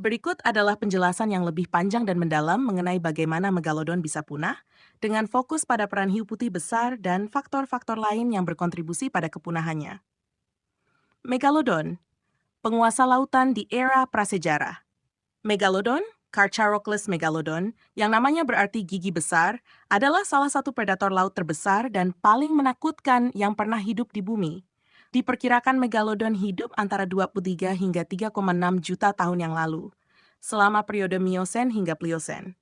Berikut adalah penjelasan yang lebih panjang dan mendalam mengenai bagaimana megalodon bisa punah, dengan fokus pada peran hiu putih besar dan faktor-faktor lain yang berkontribusi pada kepunahannya. Megalodon, penguasa lautan di era prasejarah. Megalodon, Carcharodontless megalodon, yang namanya berarti gigi besar, adalah salah satu predator laut terbesar dan paling menakutkan yang pernah hidup di bumi. Diperkirakan megalodon hidup antara 23 hingga 3,6 juta tahun yang lalu, selama periode Miosen hingga Pliosen.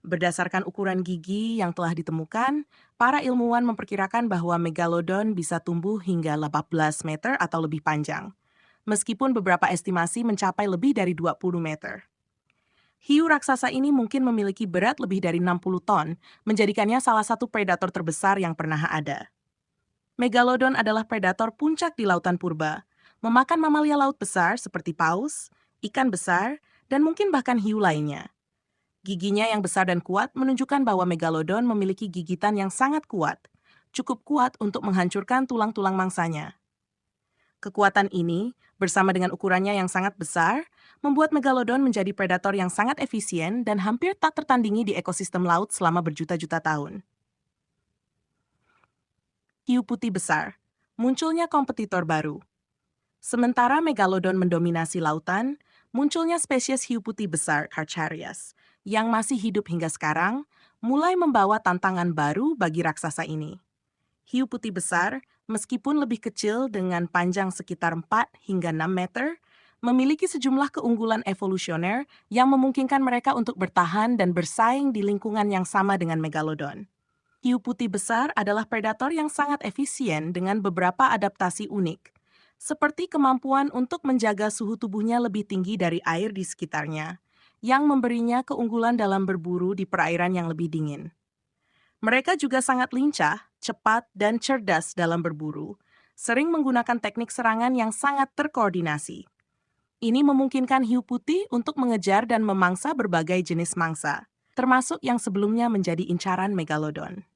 Berdasarkan ukuran gigi yang telah ditemukan, para ilmuwan memperkirakan bahwa megalodon bisa tumbuh hingga 18 meter atau lebih panjang, meskipun beberapa estimasi mencapai lebih dari 20 meter. Hiu raksasa ini mungkin memiliki berat lebih dari 60 ton, menjadikannya salah satu predator terbesar yang pernah ada. Megalodon adalah predator puncak di lautan purba, memakan mamalia laut besar seperti paus, ikan besar, dan mungkin bahkan hiu lainnya. Giginya yang besar dan kuat menunjukkan bahwa megalodon memiliki gigitan yang sangat kuat, cukup kuat untuk menghancurkan tulang-tulang mangsanya. Kekuatan ini, bersama dengan ukurannya yang sangat besar, membuat megalodon menjadi predator yang sangat efisien dan hampir tak tertandingi di ekosistem laut selama berjuta-juta tahun. Hiu putih besar, munculnya kompetitor baru. Sementara megalodon mendominasi lautan, munculnya spesies hiu putih besar Carcharias, yang masih hidup hingga sekarang, mulai membawa tantangan baru bagi raksasa ini. Hiu putih besar, meskipun lebih kecil dengan panjang sekitar 4 hingga 6 meter, memiliki sejumlah keunggulan evolusioner yang memungkinkan mereka untuk bertahan dan bersaing di lingkungan yang sama dengan megalodon. Hiu putih besar adalah predator yang sangat efisien dengan beberapa adaptasi unik, seperti kemampuan untuk menjaga suhu tubuhnya lebih tinggi dari air di sekitarnya, yang memberinya keunggulan dalam berburu di perairan yang lebih dingin. Mereka juga sangat lincah, cepat, dan cerdas dalam berburu, sering menggunakan teknik serangan yang sangat terkoordinasi. Ini memungkinkan hiu putih untuk mengejar dan memangsa berbagai jenis mangsa, termasuk yang sebelumnya menjadi incaran megalodon.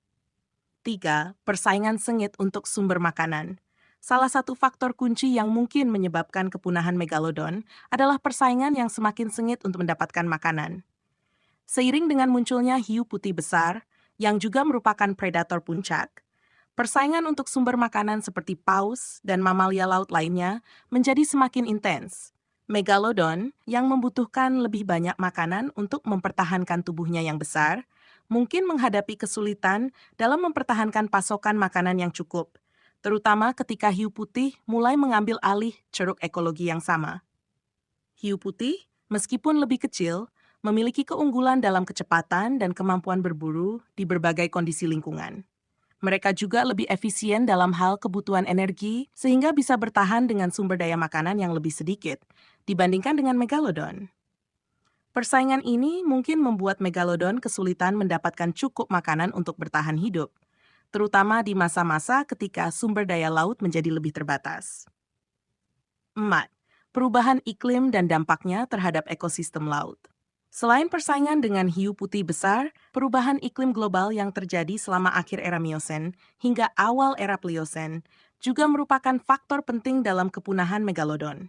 3. Persaingan sengit untuk sumber makanan. Salah satu faktor kunci yang mungkin menyebabkan kepunahan megalodon adalah persaingan yang semakin sengit untuk mendapatkan makanan. Seiring dengan munculnya hiu putih besar, yang juga merupakan predator puncak, persaingan untuk sumber makanan seperti paus dan mamalia laut lainnya menjadi semakin intens. Megalodon yang membutuhkan lebih banyak makanan untuk mempertahankan tubuhnya yang besar, mungkin menghadapi kesulitan dalam mempertahankan pasokan makanan yang cukup, terutama ketika hiu putih mulai mengambil alih ceruk ekologi yang sama. Hiu putih, meskipun lebih kecil, memiliki keunggulan dalam kecepatan dan kemampuan berburu di berbagai kondisi lingkungan. Mereka juga lebih efisien dalam hal kebutuhan energi, sehingga bisa bertahan dengan sumber daya makanan yang lebih sedikit dibandingkan dengan megalodon. Persaingan ini mungkin membuat megalodon kesulitan mendapatkan cukup makanan untuk bertahan hidup, terutama di masa-masa ketika sumber daya laut menjadi lebih terbatas. 4. Perubahan iklim dan dampaknya terhadap ekosistem laut. Selain persaingan dengan hiu putih besar, perubahan iklim global yang terjadi selama akhir era Miosen hingga awal era Pliosen juga merupakan faktor penting dalam kepunahan megalodon.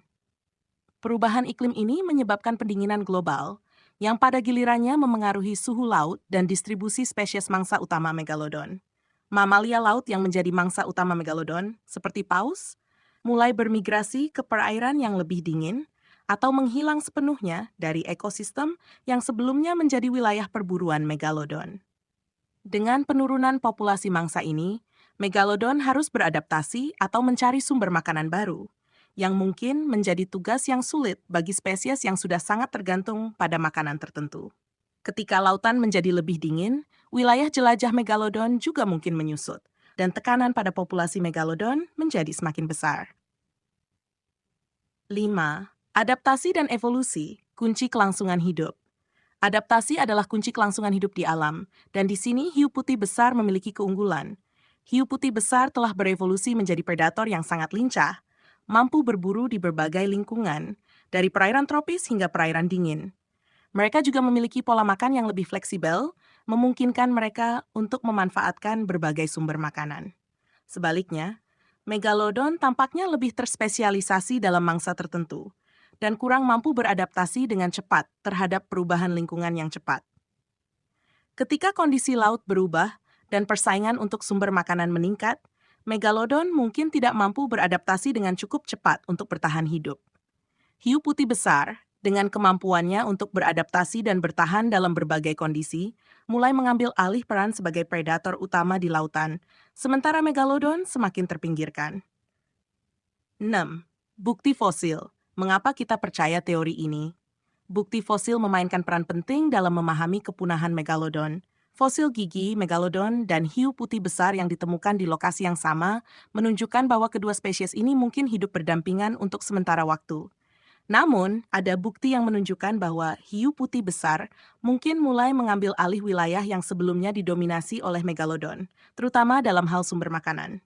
Perubahan iklim ini menyebabkan pendinginan global, yang pada gilirannya memengaruhi suhu laut dan distribusi spesies mangsa utama megalodon. Mamalia laut yang menjadi mangsa utama megalodon, seperti paus, mulai bermigrasi ke perairan yang lebih dingin atau menghilang sepenuhnya dari ekosistem yang sebelumnya menjadi wilayah perburuan megalodon. Dengan penurunan populasi mangsa ini, megalodon harus beradaptasi atau mencari sumber makanan baru, yang mungkin menjadi tugas yang sulit bagi spesies yang sudah sangat tergantung pada makanan tertentu. Ketika lautan menjadi lebih dingin, wilayah jelajah megalodon juga mungkin menyusut, dan tekanan pada populasi megalodon menjadi semakin besar. 5. Adaptasi dan evolusi, kunci kelangsungan hidup. Adaptasi adalah kunci kelangsungan hidup di alam, dan di sini hiu putih besar memiliki keunggulan. Hiu putih besar telah berevolusi menjadi predator yang sangat lincah, mampu berburu di berbagai lingkungan, dari perairan tropis hingga perairan dingin. Mereka juga memiliki pola makan yang lebih fleksibel, memungkinkan mereka untuk memanfaatkan berbagai sumber makanan. Sebaliknya, megalodon tampaknya lebih terspesialisasi dalam mangsa tertentu, dan kurang mampu beradaptasi dengan cepat terhadap perubahan lingkungan yang cepat. Ketika kondisi laut berubah dan persaingan untuk sumber makanan meningkat, megalodon mungkin tidak mampu beradaptasi dengan cukup cepat untuk bertahan hidup. Hiu putih besar, dengan kemampuannya untuk beradaptasi dan bertahan dalam berbagai kondisi, mulai mengambil alih peran sebagai predator utama di lautan, sementara megalodon semakin terpinggirkan. 6. Bukti fosil. Mengapa kita percaya teori ini? Bukti fosil memainkan peran penting dalam memahami kepunahan megalodon. Fosil gigi, megalodon, dan hiu putih besar yang ditemukan di lokasi yang sama menunjukkan bahwa kedua spesies ini mungkin hidup berdampingan untuk sementara waktu. Namun, ada bukti yang menunjukkan bahwa hiu putih besar mungkin mulai mengambil alih wilayah yang sebelumnya didominasi oleh megalodon, terutama dalam hal sumber makanan.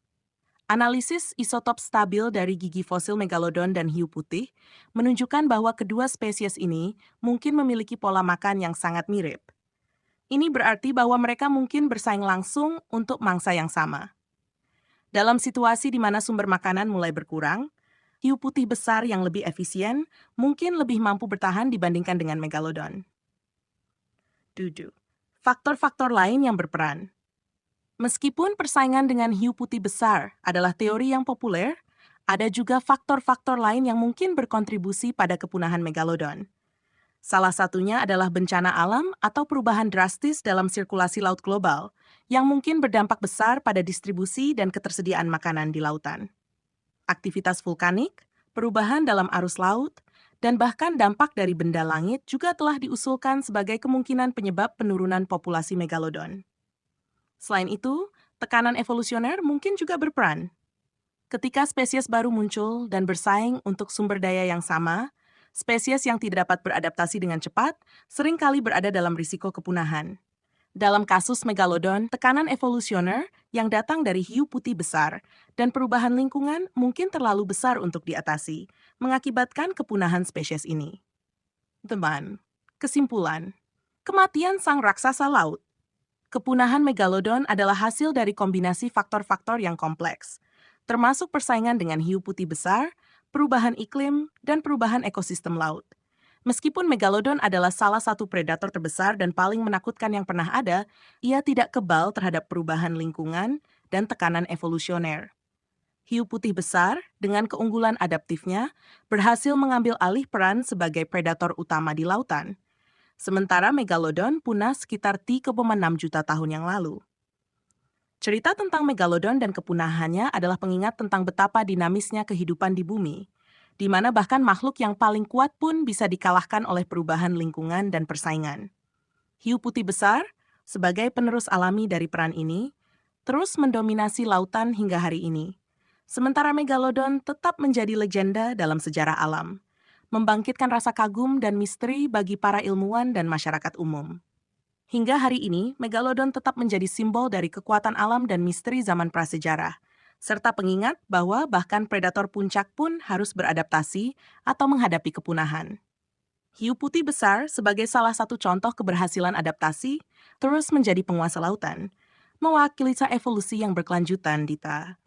Analisis isotop stabil dari gigi fosil megalodon dan hiu putih menunjukkan bahwa kedua spesies ini mungkin memiliki pola makan yang sangat mirip. Ini berarti bahwa mereka mungkin bersaing langsung untuk mangsa yang sama. Dalam situasi di mana sumber makanan mulai berkurang, hiu putih besar yang lebih efisien mungkin lebih mampu bertahan dibandingkan dengan megalodon. 7. Faktor-faktor lain yang berperan. Meskipun persaingan dengan hiu putih besar adalah teori yang populer, ada juga faktor-faktor lain yang mungkin berkontribusi pada kepunahan megalodon. Salah satunya adalah bencana alam atau perubahan drastis dalam sirkulasi laut global yang mungkin berdampak besar pada distribusi dan ketersediaan makanan di lautan. Aktivitas vulkanik, perubahan dalam arus laut, dan bahkan dampak dari benda langit juga telah diusulkan sebagai kemungkinan penyebab penurunan populasi megalodon. Selain itu, tekanan evolusioner mungkin juga berperan. Ketika spesies baru muncul dan bersaing untuk sumber daya yang sama, spesies yang tidak dapat beradaptasi dengan cepat seringkali berada dalam risiko kepunahan. Dalam kasus megalodon, tekanan evolusioner yang datang dari hiu putih besar dan perubahan lingkungan mungkin terlalu besar untuk diatasi, mengakibatkan kepunahan spesies ini. Teman, kesimpulan, kematian sang raksasa laut. Kepunahan megalodon adalah hasil dari kombinasi faktor-faktor yang kompleks, termasuk persaingan dengan hiu putih besar, perubahan iklim, dan perubahan ekosistem laut. Meskipun megalodon adalah salah satu predator terbesar dan paling menakutkan yang pernah ada, ia tidak kebal terhadap perubahan lingkungan dan tekanan evolusioner. Hiu putih besar, dengan keunggulan adaptifnya, berhasil mengambil alih peran sebagai predator utama di lautan. Sementara megalodon punah sekitar 3,6 juta tahun yang lalu. Cerita tentang megalodon dan kepunahannya adalah pengingat tentang betapa dinamisnya kehidupan di bumi, di mana bahkan makhluk yang paling kuat pun bisa dikalahkan oleh perubahan lingkungan dan persaingan. Hiu putih besar, sebagai penerus alami dari peran ini, terus mendominasi lautan hingga hari ini. Sementara megalodon tetap menjadi legenda dalam sejarah alam, membangkitkan rasa kagum dan misteri bagi para ilmuwan dan masyarakat umum. Hingga hari ini, megalodon tetap menjadi simbol dari kekuatan alam dan misteri zaman prasejarah, serta pengingat bahwa bahkan predator puncak pun harus beradaptasi atau menghadapi kepunahan. Hiu putih besar, sebagai salah satu contoh keberhasilan adaptasi, terus menjadi penguasa lautan, mewakili evolusi yang berkelanjutan, Dita.